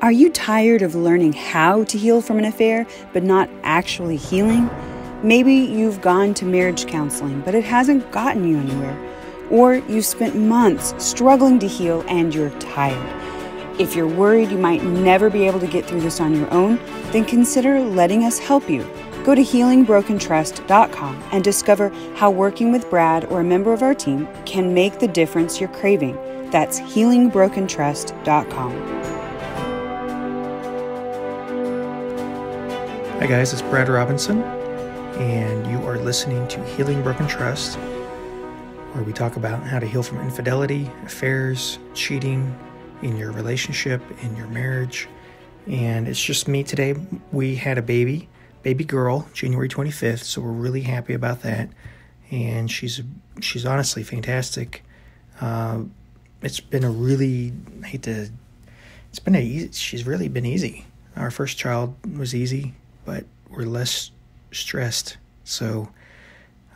Are you tired of learning how to heal from an affair, but not actually healing? Maybe you've gone to marriage counseling, but it hasn't gotten you anywhere. Or you've spent months struggling to heal and you're tired. If you're worried you might never be able to get through this on your own, then consider letting us help you. Go to healingbrokentrust.com and discover how working with Brad or a member of our team can make the difference you're craving. That's healingbrokentrust.com. Hi guys, it's Brad Robinson, and you are listening to Healing Broken Trust, where we talk about how to heal from infidelity, affairs, cheating in your relationship, in your marriage. And it's just me today. We had a baby girl, January 25th, so we're really happy about that. And she's honestly fantastic. It's been she's really been easy. Our first child was easy, but we're less stressed. So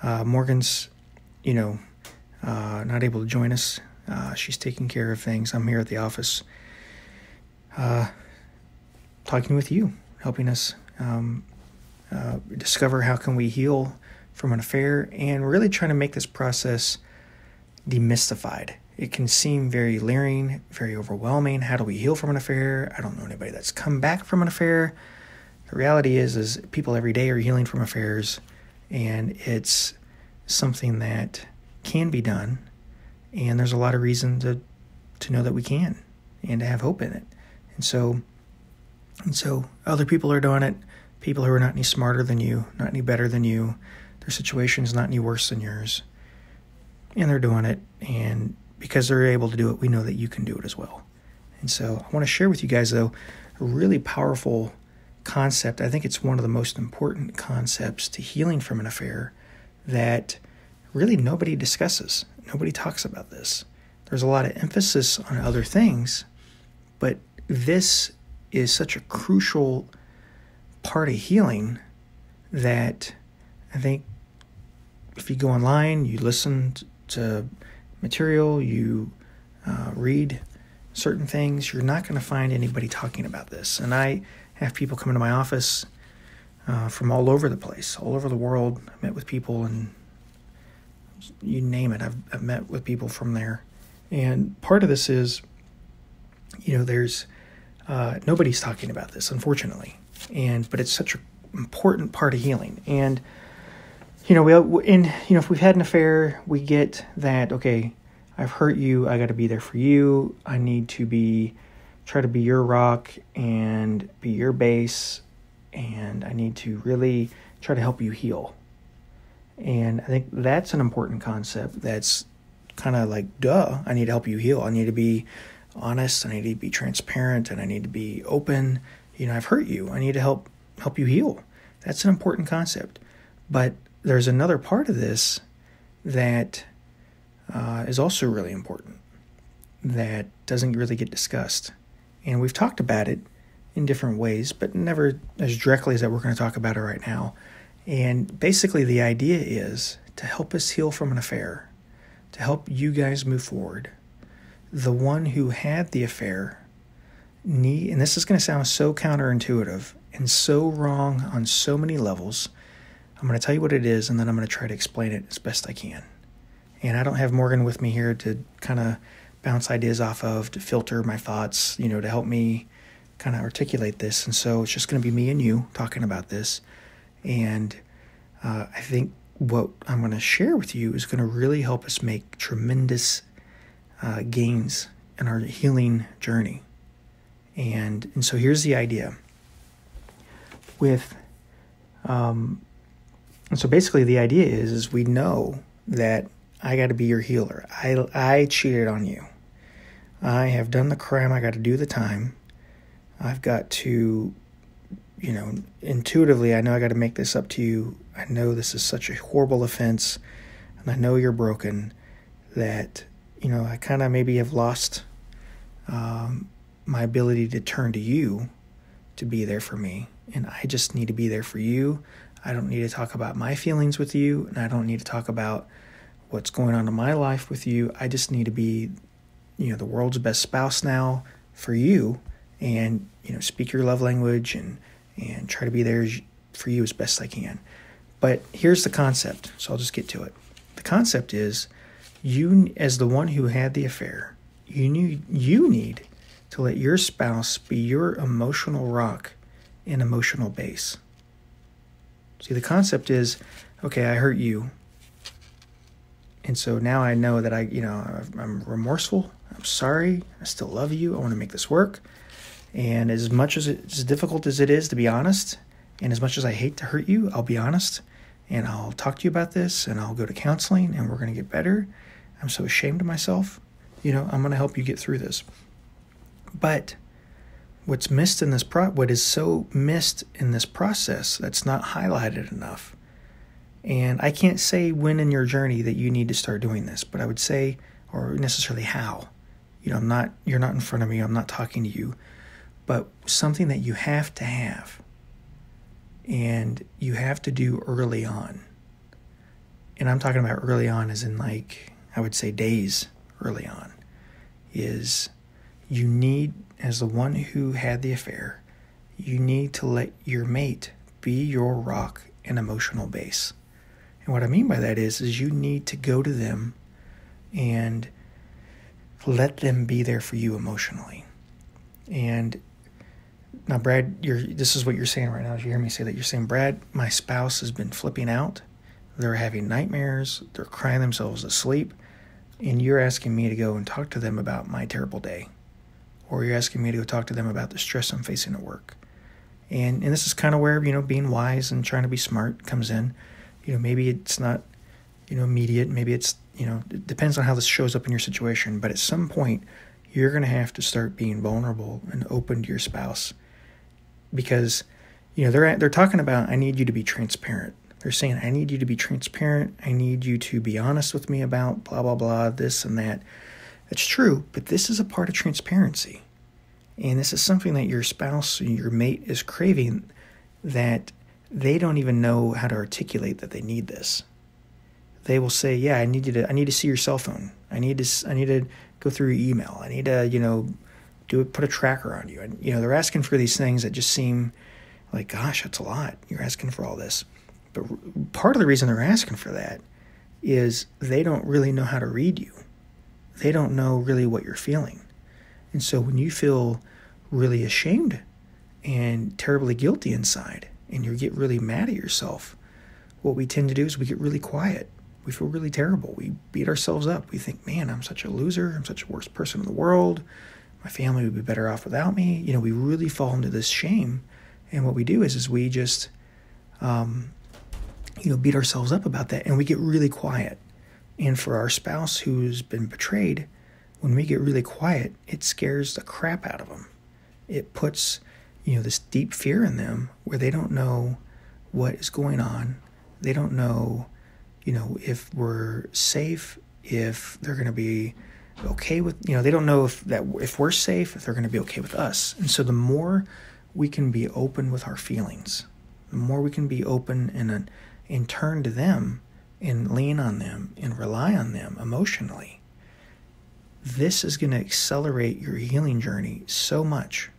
Morgan's, not able to join us. She's taking care of things. I'm here at the office talking with you, helping us discover how can we heal from an affair and really trying to make this process demystified. It can seem very leering, very overwhelming. How do we heal from an affair? I don't know anybody that's come back from an affair. The reality is people every day are healing from affairs, and it's something that can be done, and there's a lot of reason to know that we can and to have hope in it. And so other people are doing it, people who are not any smarter than you, not any better than you, their situation is not any worse than yours, and they're doing it, and because they're able to do it, we know that you can do it as well. And so I want to share with you guys, though, a really powerful concept. I think it's one of the most important concepts to healing from an affair that really nobody discusses. Nobody talks about this. There's a lot of emphasis on other things, but this is such a crucial part of healing that I think if you go online, you listen to material, you read certain things, you're not going to find anybody talking about this. And I have people come into my office from all over the place, all over the world. I met with people, and you name it, I've met with people from there. And part of this is, there's nobody's talking about this, unfortunately. But it's such an important part of healing. And if we've had an affair, we get that, okay, I've hurt you, I got to be there for you. I need to try to be your rock and be your base, and I need to really try to help you heal. And I think that's an important concept. That's kind of like, duh, I need to help you heal. I need to be honest, I need to be transparent, and I need to be open. I've hurt you. I need to help you heal. That's an important concept. But there's another part of this that is also really important that doesn't really get discussed. And we've talked about it in different ways, but never as directly as that we're going to talk about it right now. And basically the idea is to help us heal from an affair, to help you guys move forward. The one who had the affair and this is going to sound so counterintuitive and so wrong on so many levels. I'm going to tell you what it is, and then I'm going to try to explain it as best I can. And I don't have Morgan with me here to kind of bounce ideas off of, to filter my thoughts, to help me kind of articulate this. And so it's just going to be me and you talking about this. And I think what I'm going to share with you is going to really help us make tremendous gains in our healing journey. And so here's the idea. And so basically the idea is we know that I got to be your healer. I cheated on you. I have done the crime. I got to do the time. I've got to, intuitively, I know I got to make this up to you. I know this is such a horrible offense, and I know you're broken, that, I kind of maybe have lost my ability to turn to you to be there for me. And I just need to be there for you. I don't need to talk about my feelings with you, and I don't need to talk about what's going on in my life with you. I just need to be, the world's best spouse now for you and, speak your love language and try to be there for you as best I can. But here's the concept, so I'll just get to it. The concept is, you, as the one who had the affair, you need to let your spouse be your emotional rock and emotional base. See, the concept is, okay, I hurt you, and so now I know that I'm remorseful. I'm sorry. I still love you. I want to make this work. And as much as it's as difficult as it is to be honest, and as much as I hate to hurt you, I'll be honest, and I'll talk to you about this, and I'll go to counseling, and we're going to get better. I'm so ashamed of myself. I'm going to help you get through this. But what's missed in this what is so missed in this process that's not highlighted enough. And I can't say when in your journey that you need to start doing this, but I would say, or necessarily how. You're not in front of me. I'm not talking to you. But something that you have to have, and you have to do early on. And I'm talking about early on as in, like, I would say days early on, is you need, as the one who had the affair, you need to let your mate be your rock and emotional base. And what I mean by that is you need to go to them and let them be there for you emotionally. And now, Brad, this is what you're saying right now. As you hear me say that, you're saying, Brad, my spouse has been flipping out. They're having nightmares. They're crying themselves to sleep. And you're asking me to go and talk to them about my terrible day. Or you're asking me to go talk to them about the stress I'm facing at work. And this is kind of where, being wise and trying to be smart comes in. Maybe it's not, immediate. Maybe it's, it depends on how this shows up in your situation. But at some point, you're going to have to start being vulnerable and open to your spouse. Because, they're talking about, I need you to be transparent. They're saying, I need you to be transparent. I need you to be honest with me about blah, blah, blah, this and that. That's true, but this is a part of transparency. And this is something that your spouse or your mate is craving, that they don't even know how to articulate that they need this. They will say, yeah, I need to see your cell phone. I need to go through your email. I need to, put a tracker on you. And, they're asking for these things that just seem like, gosh, that's a lot. You're asking for all this. But part of the reason they're asking for that is they don't really know how to read you. They don't know really what you're feeling. And so when you feel really ashamed and terribly guilty inside, and you get really mad at yourself, what we tend to do is we get really quiet. We feel really terrible. We beat ourselves up. We think, man, I'm such a loser. I'm such a worst person in the world. My family would be better off without me. We really fall into this shame. And what we do is we just, beat ourselves up about that. And we get really quiet. And for our spouse who's been betrayed, when we get really quiet, it scares the crap out of them. It puts, this deep fear in them where they don't know what is going on. They don't know, if we're safe, if they're going to be okay with, they don't know if we're safe, if they're going to be okay with us. And so the more we can be open with our feelings, the more we can be open and turn to them and lean on them and rely on them emotionally, this is going to accelerate your healing journey so much.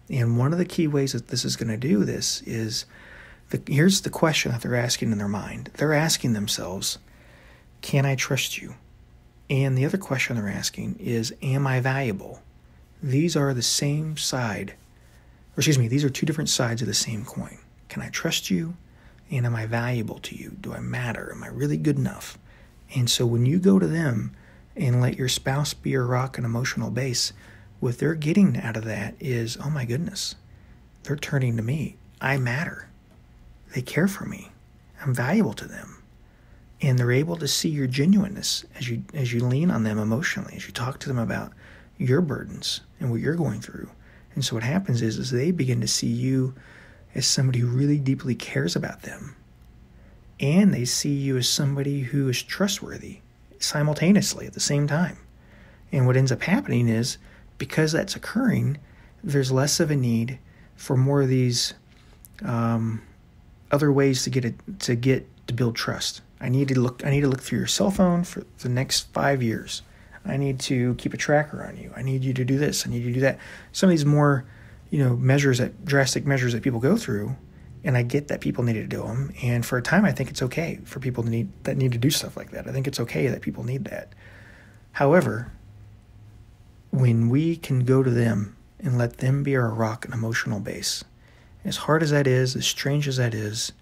And one of the key ways that this is going to do this is, here's the question that they're asking in their mind. They're asking themselves, can I trust you? And the other question they're asking is, am I valuable? These are the same side, these are two different sides of the same coin. Can I trust you? And am I valuable to you? Do I matter? Am I really good enough? And so when you go to them and let your spouse be your rock and emotional base, what they're getting out of that is, oh my goodness, they're turning to me. I matter. They care for me. I'm valuable to them. And they're able to see your genuineness as you lean on them emotionally, as you talk to them about your burdens and what you're going through. And so what happens is they begin to see you as somebody who really deeply cares about them. And they see you as somebody who is trustworthy simultaneously at the same time. And what ends up happening is, because that's occurring, there's less of a need for more of these other ways to build trust. I need to look through your cell phone for the next 5 years. I need to keep a tracker on you. I need you to do this. I need you to do that. Some of these more, drastic measures that people go through, and I get that people need to do them. And for a time, I think it's okay for people that need to do stuff like that. I think it's okay that people need that. However, when we can go to them and let them be our rock and emotional base, as hard as that is, as strange as that is,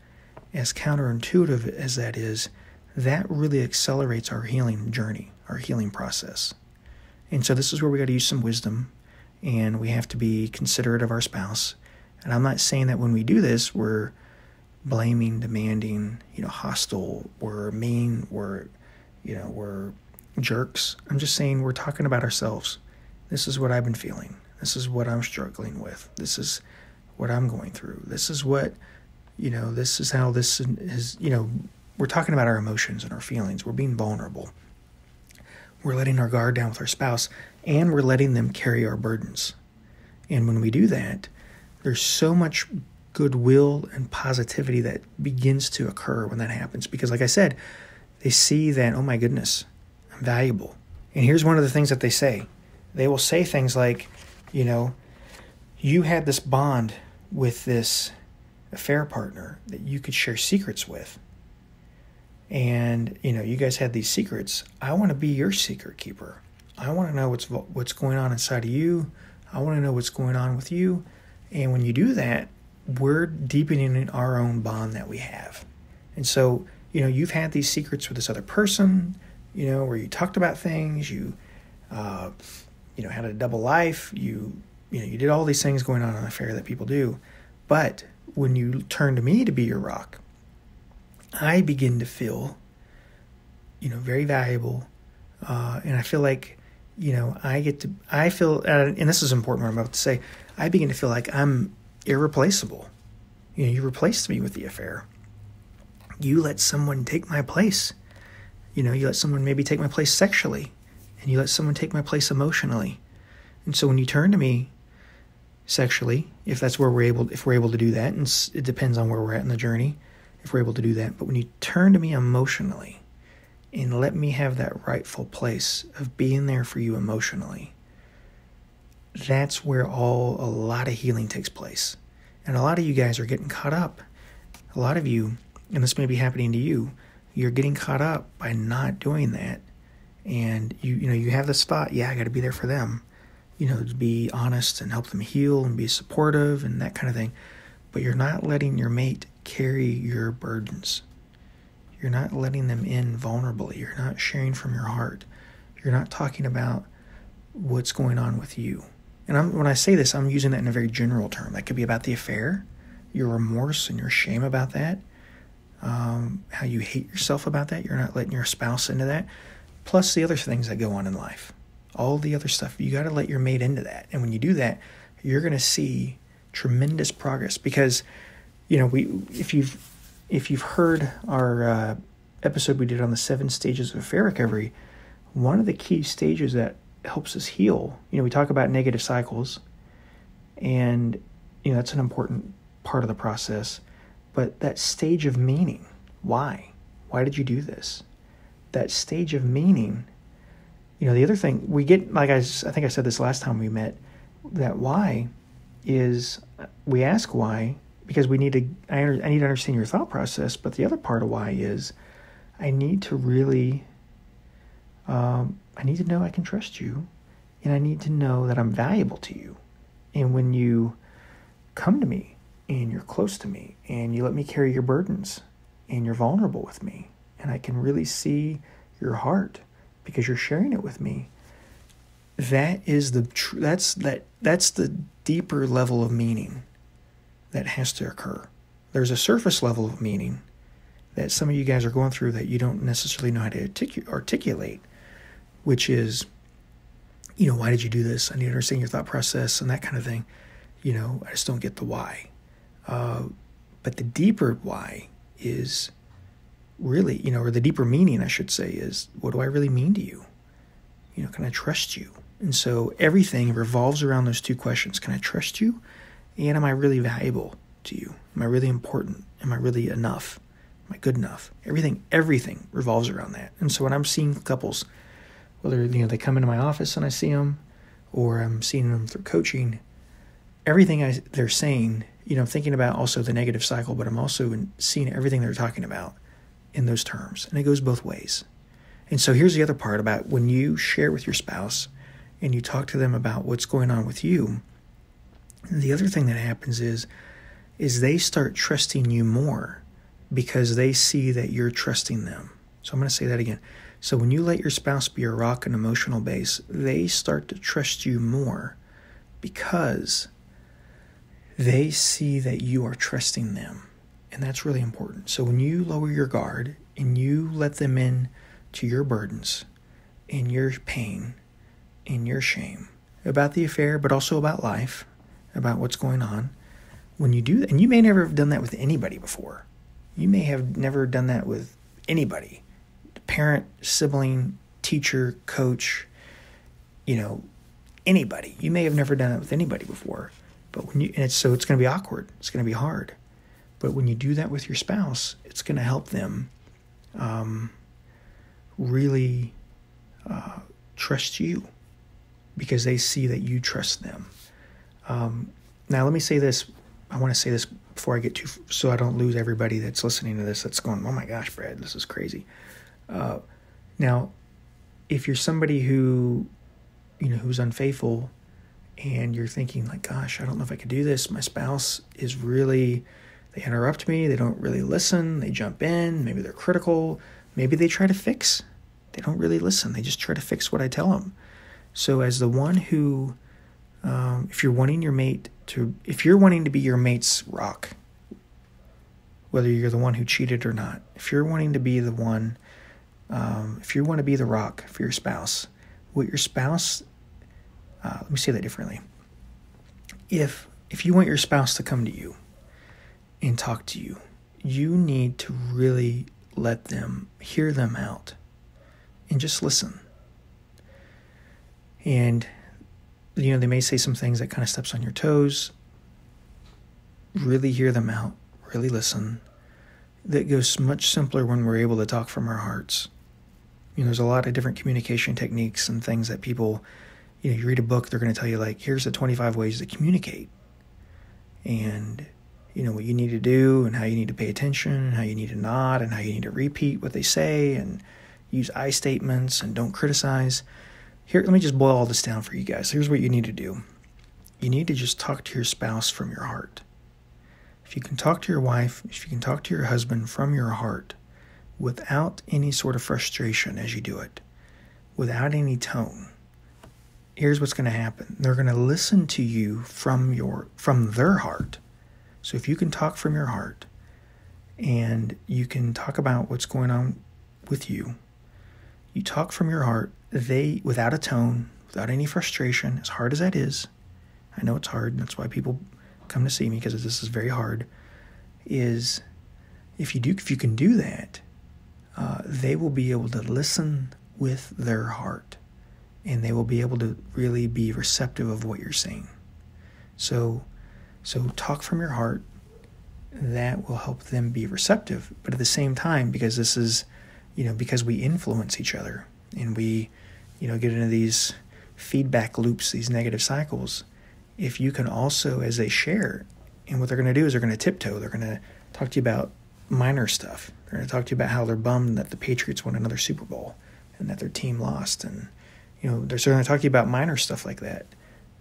as counterintuitive as that is, that really accelerates our healing journey, our healing process. And so this is where we got to use some wisdom, and we have to be considerate of our spouse. And I'm not saying that when we do this, we're blaming, demanding, hostile, we're mean, we're jerks. I'm just saying we're talking about ourselves. This is what I've been feeling. This is what I'm struggling with. This is what I'm going through. This is what, this is how this is, we're talking about our emotions and our feelings. We're being vulnerable. We're letting our guard down with our spouse, and we're letting them carry our burdens. And when we do that, there's so much goodwill and positivity that begins to occur when that happens. Because like I said, they see that, oh my goodness, I'm valuable. And here's one of the things that they say. They will say things like, you had this bond with this affair partner that you could share secrets with. And, you guys had these secrets. I want to be your secret keeper. I want to know what's going on inside of you. I want to know what's going on with you. And when you do that, we're deepening our own bond that we have. And so, you've had these secrets with this other person, where you talked about things, you had a double life, you did all these things going on in an affair that people do. But when you turn to me to be your rock, I begin to feel, very valuable. And I feel like, I feel, and this is important what I'm about to say, I begin to feel like I'm irreplaceable. You replaced me with the affair. You let someone take my place. You let someone maybe take my place sexually, and you let someone take my place emotionally. And so when you turn to me sexually, if we're able to do that, and it depends on where we're at in the journey, if we're able to do that, but when you turn to me emotionally and let me have that rightful place of being there for you emotionally, that's where a lot of healing takes place. And a lot of you guys are getting caught up. A lot of you, and this may be happening to you, you're getting caught up by not doing that. And you have this thought, I got to be there for them, to be honest and help them heal and be supportive and that kind of thing. But you're not letting your mate carry your burdens. You're not letting them in vulnerably. You're not sharing from your heart. You're not talking about what's going on with you. And when I say this, I'm using that in a very general term. That could be about the affair, your remorse and your shame about that, how you hate yourself about that. You're not letting your spouse into that. Plus the other things that go on in life. All the other stuff. You got to let your mate into that. And when you do that, you're going to see tremendous progress. Because, if you've heard our episode we did on the 7 stages of affair recovery, one of the key stages that helps us heal, we talk about negative cycles, and that's an important part of the process. But that stage of meaning, why did you do this? That stage of meaning, the other thing we get, like I think I said this last time we met, that why is, we ask why because I need to understand your thought process. But the other part of why is I need to really, I need to know I can trust you, and I need to know that I'm valuable to you. And when you come to me and you're close to me and you let me carry your burdens and you're vulnerable with me, and I can really see your heart because you're sharing it with me, that is that's the deeper level of meaning that has to occur. There's a surface level of meaning that some of you guys are going through that you don't necessarily know how to articulate, which is, why did you do this? I need to understand your thought process and that kind of thing. I just don't get the why. But the deeper why is really, or the deeper meaning, I should say, is what do I really mean to you? Can I trust you? And so everything revolves around those two questions. Can I trust you? And am I really valuable to you? Am I really important? Am I really enough? Am I good enough? Everything revolves around that. And so when I'm seeing couples whether, they come into my office and I see them, or I'm seeing them through coaching, everything they're saying, I'm thinking about also the negative cycle, but I'm also seeing everything they're talking about in those terms. And it goes both ways. And so here's the other part about when you share with your spouse and you talk to them about what's going on with you, the other thing that happens is they start trusting you more because they see that you're trusting them. So I'm going to say that again. So when you let your spouse be a rock and emotional base, they start to trust you more because they see that you are trusting them. And that's really important. So when you lower your guard and you let them in to your burdens and your pain and your shame about the affair, but also about life, about what's going on, when you do that, and you may never have done that with anybody before. You may have never done that with anybody. Parent, sibling, teacher, coach, anybody. You may have never done that with anybody before. But it's going to be awkward. It's going to be hard. But when you do that with your spouse, it's going to help them really trust you because they see that you trust them. Now, let me say this. I want to say this before I get so I don't lose everybody that's listening to this that's going, oh my gosh, Brad, this is crazy. Now, if you're somebody who, who's unfaithful and you're thinking like, gosh, I don't know if I could do this. My spouse is really, they interrupt me. They don't really listen. They jump in. Maybe they're critical. Maybe they try to fix. They don't really listen. They just try to fix what I tell them. So as the one who, if you're wanting to be your mate's rock, whether you're the one who cheated or not, if you're wanting to be the one, if you want to be the rock for your spouse, what your spouse, let me say that differently. If you want your spouse to come to you and talk to you, you need to really let them hear them out and just listen. And, they may say some things that kind of steps on your toes. Really hear them out. Really listen. That goes much simpler when we're able to talk from our hearts. There's a lot of different communication techniques and things that people, you read a book, they're going to tell you like, here's the 25 ways to communicate. And, what you need to do and how you need to pay attention and how you need to nod and how you need to repeat what they say and use I statements and don't criticize. Here, let me just boil all this down for you guys. Here's what you need to do. You need to just talk to your spouse from your heart. If you can talk to your wife, if you can talk to your husband from your heart without any sort of frustration as you do it, without any tone, here's what's going to happen. They're going to listen to you from their heart. So if you can talk from your heart and you can talk about what's going on with you, you talk from your heart, without a tone, without any frustration, as hard as that is, I know it's hard, that's why people come to see me, because this is very hard, is if you can do that, they will be able to listen with their heart, and they will be able to really be receptive of what you're saying. So talk from your heart. That will help them be receptive, but at the same time, because this is, because we influence each other and we, get into these feedback loops, these negative cycles, if you can also, as they share, and what they're going to do is they're going to tiptoe. They're going to talk to you about minor stuff. They're going to talk to you about how they're bummed that the Patriots won another Super Bowl and that their team lost. And, they're going to talk to you about minor stuff like that.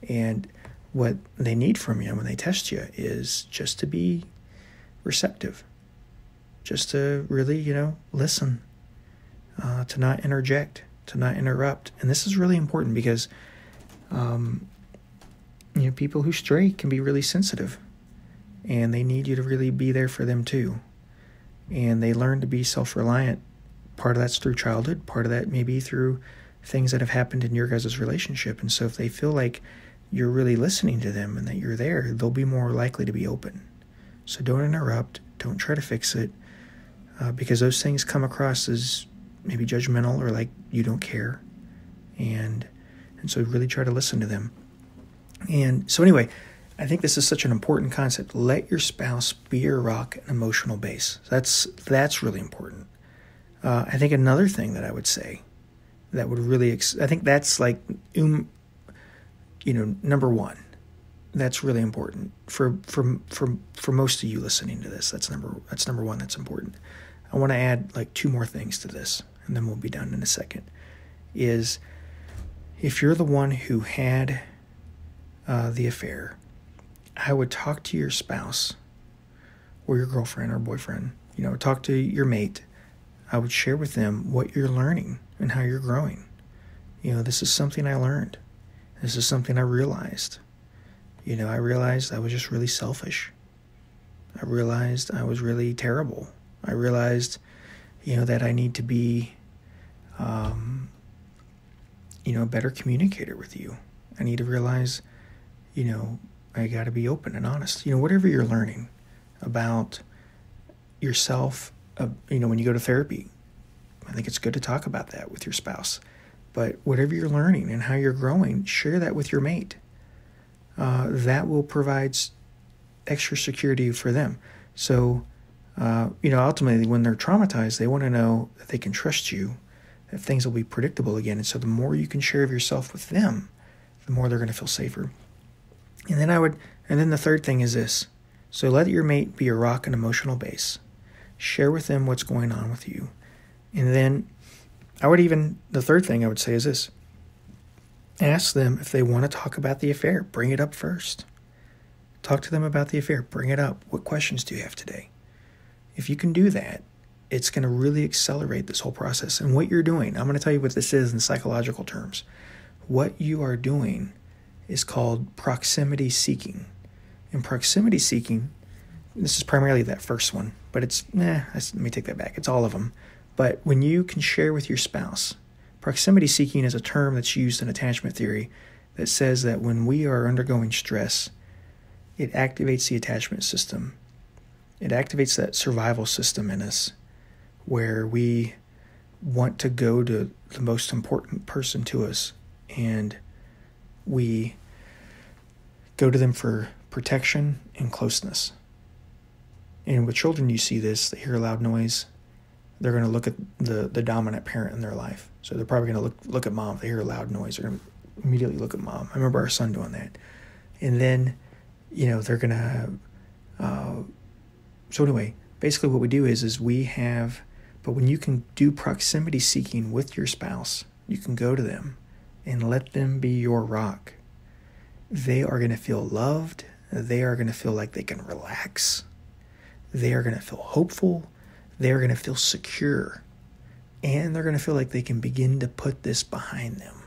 And what they need from you when they test you is just to be receptive, just to really, listen, to not interject, to not interrupt. And this is really important because, people who stray can be really sensitive and they need you to really be there for them too. And they learn to be self-reliant. Part of that's through childhood. Part of that may be through things that have happened in your guys' relationship. And so if they feel like you're really listening to them and that you're there, they'll be more likely to be open. So don't interrupt. Don't try to fix it because those things come across as maybe judgmental or like you don't care. And so really try to listen to them. And so anyway, I think this is such an important concept. Let your spouse be your rock and emotional base. That's really important. I think another thing that I would say that would really, I think that's like, number one. That's really important for most of you listening to this. That's number one. That's important. I want to add like 2 more things to this, and then we'll be done in a second. Is if you're the one who had the affair, I would talk to your spouse or your girlfriend or boyfriend. Talk to your mate. I would share with them what you're learning and how you're growing. This is something I learned. This is something I realized. I realized I was just really selfish. I realized I was really terrible. I realized, that I need to be, a better communicator with you. I need to realize, I got to be open and honest. Whatever you're learning about yourself, when you go to therapy, I think it's good to talk about that with your spouse. But whatever you're learning and how you're growing, share that with your mate. That will provide extra security for them. So, ultimately, when they're traumatized, they want to know that they can trust you, that things will be predictable again. And so the more you can share of yourself with them, the more they're going to feel safer. And then the third thing is this. So let your mate be a rock and emotional base. Share with them what's going on with you. And then the third thing I would say is this. Ask them if they want to talk about the affair. Bring it up first. Talk to them about the affair. Bring it up. What questions do you have today? If you can do that, it's going to really accelerate this whole process. And what you're doing, I'm going to tell you what this is in psychological terms. What you are doing is called proximity seeking. And proximity seeking, this is primarily that first one, but let me take that back. It's all of them. But when you can share with your spouse, proximity seeking is a term that's used in attachment theory that says that when we are undergoing stress, it activates the attachment system. It activates that survival system in us where we want to go to the most important person to us, and we go to them for protection and closeness. And with children, you see this. They hear a loud noise. They're going to look at the dominant parent in their life. So they're probably going to look at mom. If they hear a loud noise, they're going to immediately look at mom. I remember our son doing that. And then, they're going to... so anyway, basically what we do is but when you can do proximity seeking with your spouse, you can go to them and let them be your rock. They are going to feel loved. They are going to feel like they can relax. They are going to feel hopeful. They are going to feel secure. And they're going to feel like they can begin to put this behind them.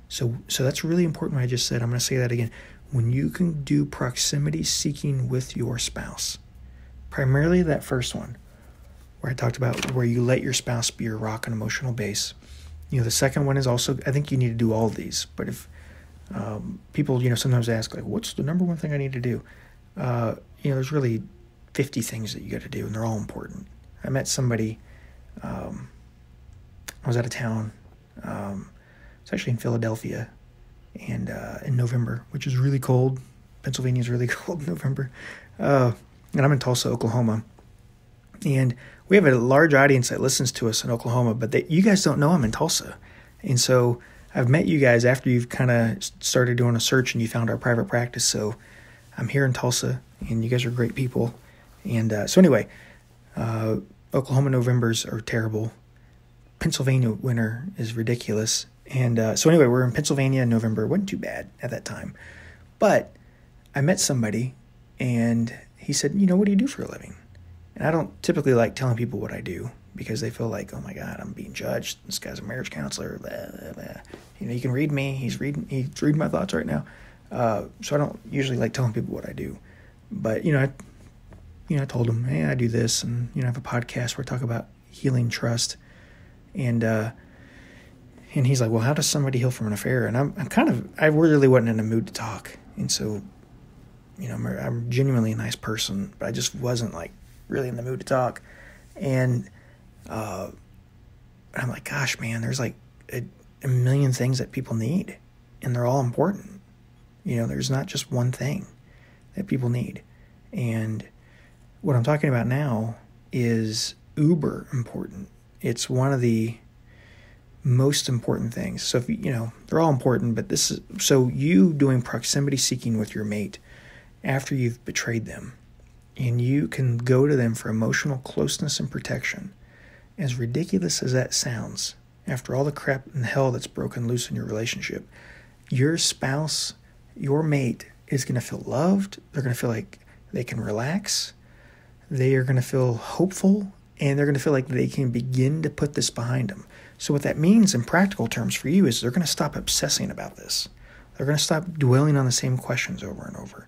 So that's really important what I just said. I'm going to say that again. When you can do proximity seeking with your spouse, primarily that first one, where I talked about where you let your spouse be your rock and emotional base. The second one is also, I think you need to do all of these. But if people, sometimes ask, like, what's the number one thing I need to do? There's really 50 things that you got to do, and they're all important. I met somebody, I was out of town. It's actually in Philadelphia, and in November, which is really cold. Pennsylvania is really cold in November. And I'm in Tulsa, Oklahoma. And we have a large audience that listens to us in Oklahoma, but you guys don't know I'm in Tulsa. And so I've met you guys after you've kind of started doing a search and you found our private practice. So I'm here in Tulsa, and you guys are great people. And so anyway, Oklahoma Novembers are terrible. Pennsylvania winter is ridiculous. And so anyway, we're in Pennsylvania in November. It wasn't too bad at that time. But I met somebody, and he said, what do you do for a living? And I don't typically like telling people what I do because they feel like, oh my God, I'm being judged. This guy's a marriage counselor. Blah, blah, blah. You can read me. He's reading my thoughts right now. So I don't usually like telling people what I do. But, I told him, hey, I do this, and, I have a podcast where I talk about healing trust. And he's like, well, how does somebody heal from an affair? And I really wasn't in a mood to talk. And so, I'm genuinely a nice person, but I just wasn't like really in the mood to talk. And I'm like, gosh, man, there's like a million things that people need, and they're all important. There's not just one thing that people need. And what I'm talking about now is uber important. It's one of the most important things. So if they're all important, but so you doing proximity seeking with your mate after you've betrayed them, and you can go to them for emotional closeness and protection. As ridiculous as that sounds, after all the crap and hell that's broken loose in your relationship, your spouse, your mate, is going to feel loved. They're going to feel like they can relax. They are going to feel hopeful, and they're going to feel like they can begin to put this behind them. So what that means in practical terms for you is they're going to stop obsessing about this. They're going to stop dwelling on the same questions over and over.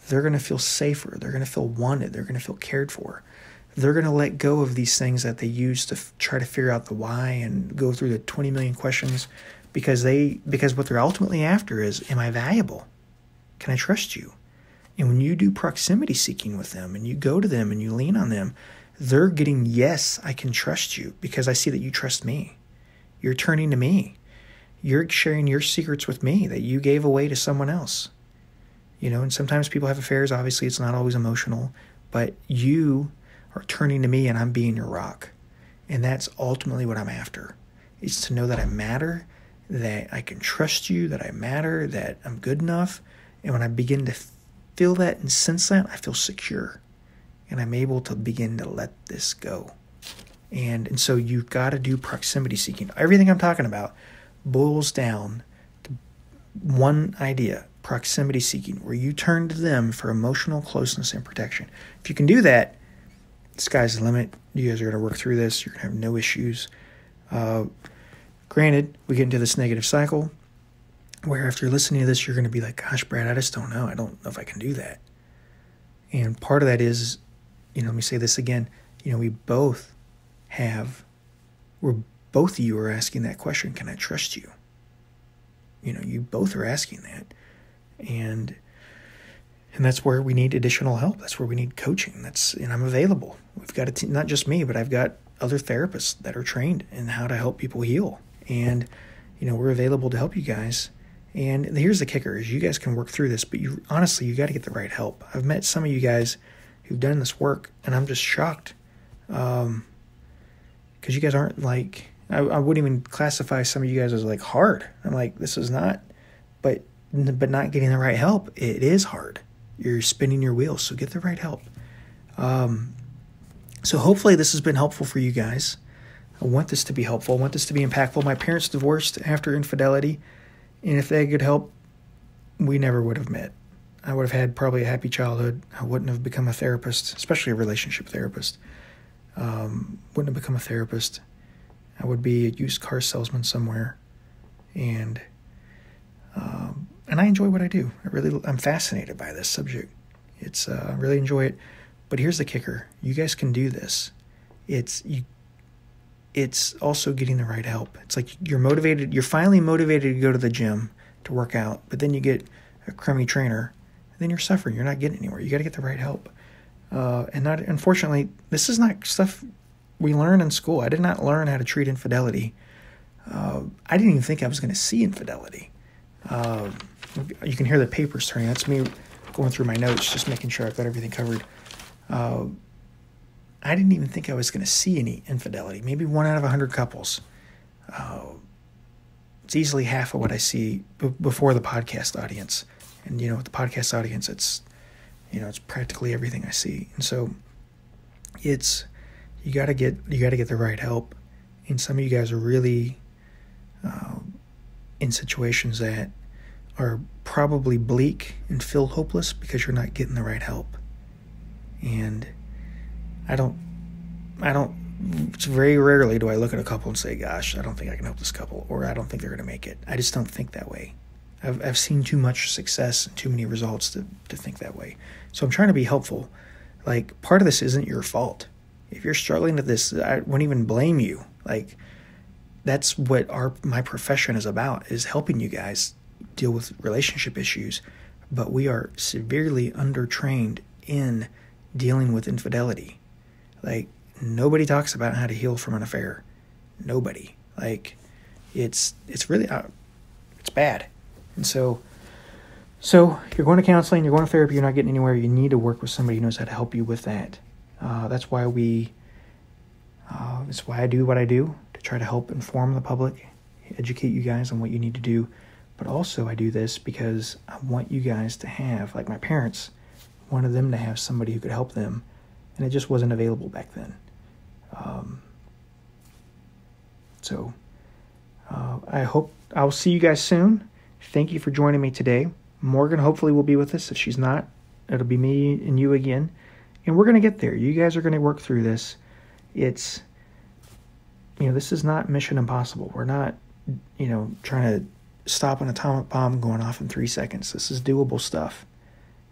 They're going to feel safer. They're going to feel wanted. They're going to feel cared for. They're going to let go of these things that they use to try to figure out the why and go through the 20 million questions, because what they're ultimately after is, am I valuable? Can I trust you? And when you do proximity seeking with them and you go to them and you lean on them, they're getting, yes, I can trust you because I see that you trust me. You're turning to me. You're sharing your secrets with me that you gave away to someone else. And sometimes people have affairs. Obviously, it's not always emotional, but you are turning to me and I'm being your rock. And that's ultimately what I'm after. It's to know that I matter, that I can trust you, that I matter, that I'm good enough. And when I begin to feel that and sense that, I feel secure. And I'm able to begin to let this go. And so you've got to do proximity seeking. Everything I'm talking about boils down to one idea: proximity seeking, where you turn to them for emotional closeness and protection. If you can do that, the sky's the limit. You guys are going to work through this. You're going to have no issues. Granted, we get into this negative cycle where after you're listening to this, you're going to be like, gosh, Brad, I just don't know. I don't know if I can do that. And part of that is, let me say this again, both of you are asking that question, can I trust you? You both are asking that. And that's where we need additional help. That's where we need coaching. And I'm available. We've got a team, not just me, but I've got other therapists that are trained in how to help people heal. And, we're available to help you guys. And here's the kicker is you guys can work through this, but you got to get the right help. I've met some of you guys who've done this work, and I'm just shocked. Because you guys aren't like, I wouldn't even classify some of you guys as like hard. I'm like, this is not, but not getting the right help, it is hard. You're spinning your wheels, so get the right help. So hopefully this has been helpful for you guys. I want this to be helpful. I want this to be impactful. My parents divorced after infidelity, and if they could help, we never would have met. I would have had probably a happy childhood. I wouldn't have become a therapist, especially a relationship therapist. Wouldn't have become a therapist. I would be a used car salesman somewhere. And I enjoy what I do. I'm fascinated by this subject. I really enjoy it. But here's the kicker. You guys can do this. It's also getting the right help. It's like you're finally motivated to go to the gym to work out, but then you get a crummy trainer, and then you're suffering. You're not getting anywhere. You got to get the right help. Unfortunately, this is not stuff we learn in school. I did not learn how to treat infidelity. I didn't even think I was going to see infidelity. You can hear the papers turning. That's me going through my notes, just making sure I've got everything covered. I didn't even think I was going to see any infidelity. Maybe 1 out of 100 couples. It's easily half of what I see before the podcast audience. And, with the podcast audience, it's practically everything I see. And so you got to get the right help. And some of you guys are really in situations that are probably bleak and feel hopeless because you're not getting the right help. And it's very rarely do I look at a couple and say, gosh, I don't think I can help this couple, or I don't think they're going to make it. I just don't think that way. I've seen too much success and too many results to think that way. So I'm trying to be helpful. Like, part of this isn't your fault. If you're struggling with this, I wouldn't even blame you. Like, that's what my profession is about, is helping you guys deal with relationship issues. But we are severely undertrained in dealing with infidelity. Like, nobody talks about how to heal from an affair. Nobody. Like, it's really, it's bad. And so you're going to counseling, you're going to therapy, you're not getting anywhere. You need to work with somebody who knows how to help you with that. That's why I do what I do, to try to help inform the public educate you guys on what you need to do. But also I do this because I want you guys to have, like my parents, wanted them to have somebody who could help them, and it just wasn't available back then. So I hope I'll see you guys soon. Thank you for joining me today. Morgan hopefully will be with us. If she's not, it'll be me and you again. And we're going to get there. You guys are going to work through this. It's, this is not Mission Impossible. We're not, trying to stop an atomic bomb going off in 3 seconds. This is doable stuff.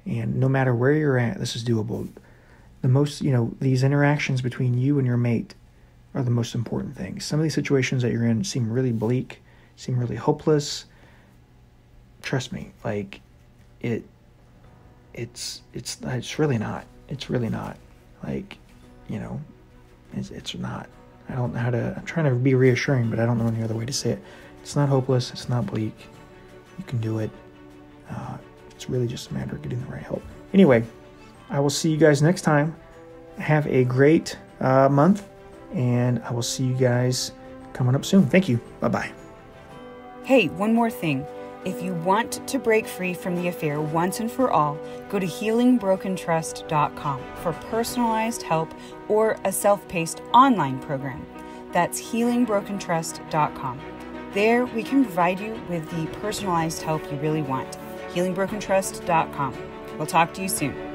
And no matter where you're at, this is doable. The most, these interactions between you and your mate are the most important things. Some of these situations that you're in seem really bleak, seem really hopeless. Trust me, like it's really not. It's really not. Like, it's not. I don't know how to. I'm trying to be reassuring, but I don't know any other way to say it. It's not hopeless. It's not bleak. You can do it. It's really just a matter of getting the right help. Anyway, I will see you guys next time. Have a great month, and I will see you guys coming up soon. Thank you. Bye-bye. Hey, one more thing. If you want to break free from the affair once and for all, go to healingbrokentrust.com for personalized help or a self-paced online program. That's healingbrokentrust.com. There, we can provide you with the personalized help you really want. healingbrokentrust.com. We'll talk to you soon.